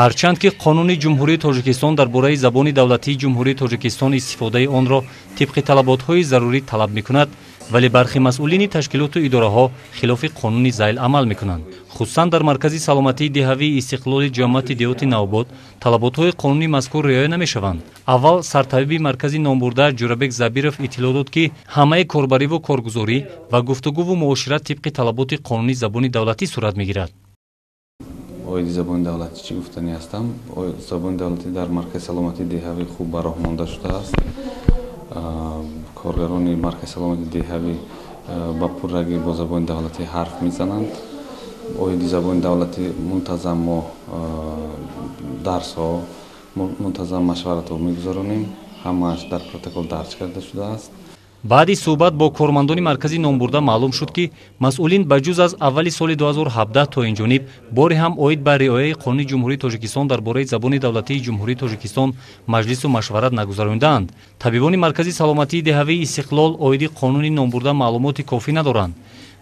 ҳарчанд ки қонуни ҷумҳурии тоҷикистон дар бораи забони давлатии ҷумҳурии тоҷикистон истифодаи онро тибқи талаботҳои зарурӣ талаб мекунад, вале бархи масъулини ташкилоту идораҳо хилофи қонуни зайл амал мекунанд. хусусан дар маркази саломатии деҳавии истиқлоли ҷамъияти деҳоти навобод талаботҳои қонунӣ мазкур риоя намешаванд. аввал сартабиби маркази номбурда ҷӯрабек забиров иттилоъ дод ки ҳамаи корбариву коргузорӣ ва гуфтугуву муошират тибқи талаботи қонуни забони давлатӣ сурат мегирад. Оиди забони давлатӣ чӣ гуфтанӣ ҳастам? Забони давлатӣ дар маркази саломатии деҳавӣ хуб ба роҳ монда шудааст. Коргарони маркази саломатии деҳавӣ ба пурраги бо забони давлатӣ ҳарф мезананд. Оиди забони давлатӣ мунтазам мо дарсҳо, мунтазам машваратҳо мегузаронем. Ҳамааш дар протокол дарҷ карда шудааст. баъди суҳбат бо кормандони маркази номбурда маълум шуд ки масъулин ба ҷуз аз аввали соли 2017 то инҷониб боре ҳам оид ба риояи қонуни ҷумҳурии тоҷикистон дар бораи забони давлатии ҷумҳурии тоҷикистон маҷлису машварат нагузаронидаанд. табибони маркази саломатии деҳавии истиқлол оиди қонуни номбурда маълумоти кофӣ надоранд.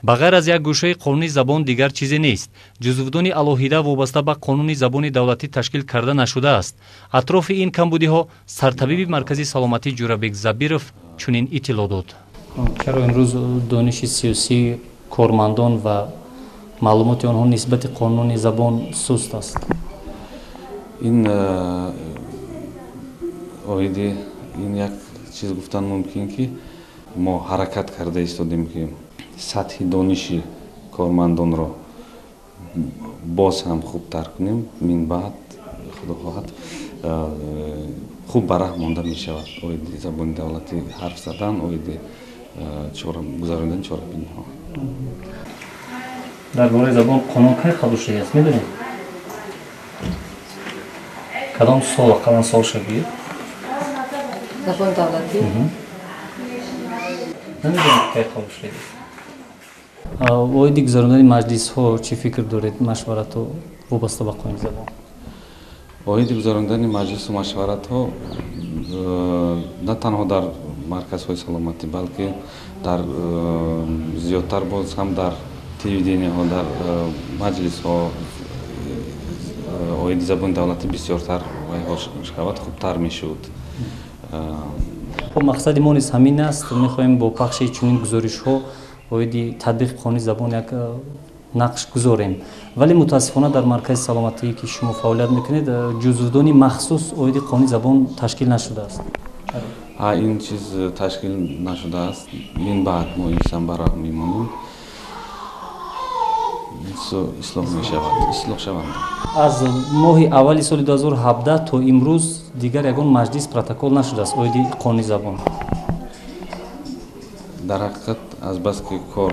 ба ғайр аз як гӯшаи қонуни забон дигар чизе нест. ҷузвдони алоҳида вобаста ба қонуни забони давлатӣ ташкил карда нашудааст. атрофи ин камбудиҳо сартабиби маркази саломатӣ ҷӯрабек забиров чунин иттилоъ дод. чаро имрӯз дониши сиёсӣ, кормандон ва маълумоти онҳо нисбати қонуни забон суст аст? ин оиди ин як чиз гуфтан мумкин ки мо ҳаракат карда истодем ки сатҳи дониши кормандонро боз ҳам хубтар кунем. Мин баъд худо хоҳад хуб ба раҳ монда мешавад. оиди забони давлатӣ ҳарф задан, оиди гузарондани чорабиниҳо. дар бораи забон қонун кай қабул шудааст медонед? кадом сол ақаллан сол шавид? Забон давлатӣ? намедонед кай қабул шудааст? оиди гузарондани маҷлисҳо чӣ фикр доред? машваратҳо вобаста ба қонуни забон? оиди гузарондани маҷлису машваратҳо на танҳо дар марказҳои саломатӣ, балки дар зиёдтар боз ҳам дар телевидениyaҳо, дар маҷлисҳо оиди забони давлатӣ бисёртар шавад, хубтар мешуд. мақсади мо низ ҳамин аст. мехоҳем бо пахши чунин гузоришҳо оиди татбиқи қонуни забон як нақш гузорем. вале мутаассифона дар маркази саломатӣ ки шумо фаъолият мекунед ҷузвдони махсус оиди қонуни забон ташкил нашудааст? ин чиз ташкил нашудааст. мин баъд мо инсан ба роҳ мемонем. ислоҳ мешавад, ислоҳ шаванд. аз моҳи аввали соли 2017 то имрӯз дигар ягон маҷлис протокол нашудааст оиди қонуни забон? дар ҳақиқат азбаски кор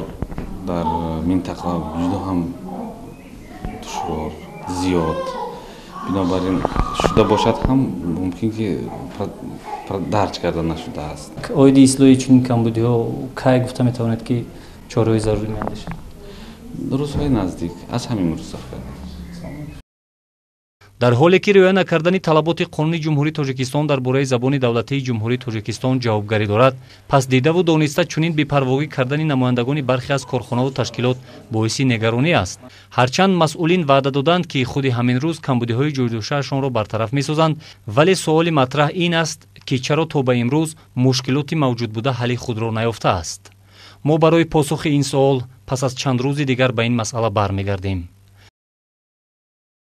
дар минтақа ҷудо ҳам душвор, зиёд, бинобар ин шуда бошад ҳам мумкин ки дарҷ карда нашудааст. оиди ислоҳи чунин камбудиҳо кай гуфта метавонед ки чораҳои зарурӣ меандешед? рӯзҳои наздик, аз ҳамин рӯз саф кардем. дар ҳоле ки риоя накардани талаботи қонуни ҷумҳурии тоҷикистон дар бораи забони давлатии ҷумҳурии тоҷикистон ҷавобгарӣ дорад, пас дидаву дониста чунин бепарвогӣ кардани намояндагони бархе аз корхонаву ташкилот боиси негаронӣ аст. ҳарчанд масъулин ваъда доданд ки худи ҳамин рӯз камбудиҳои ҷойдошаашонро бартараф месозанд, вале суоли матраҳ ин аст ки чаро то ба имрӯз мушкилоти мавҷудбуда ҳалли худро наёфтааст. мо барои посухи ин суол пас аз чанд рӯзи дигар ба ин масъала бармегардем.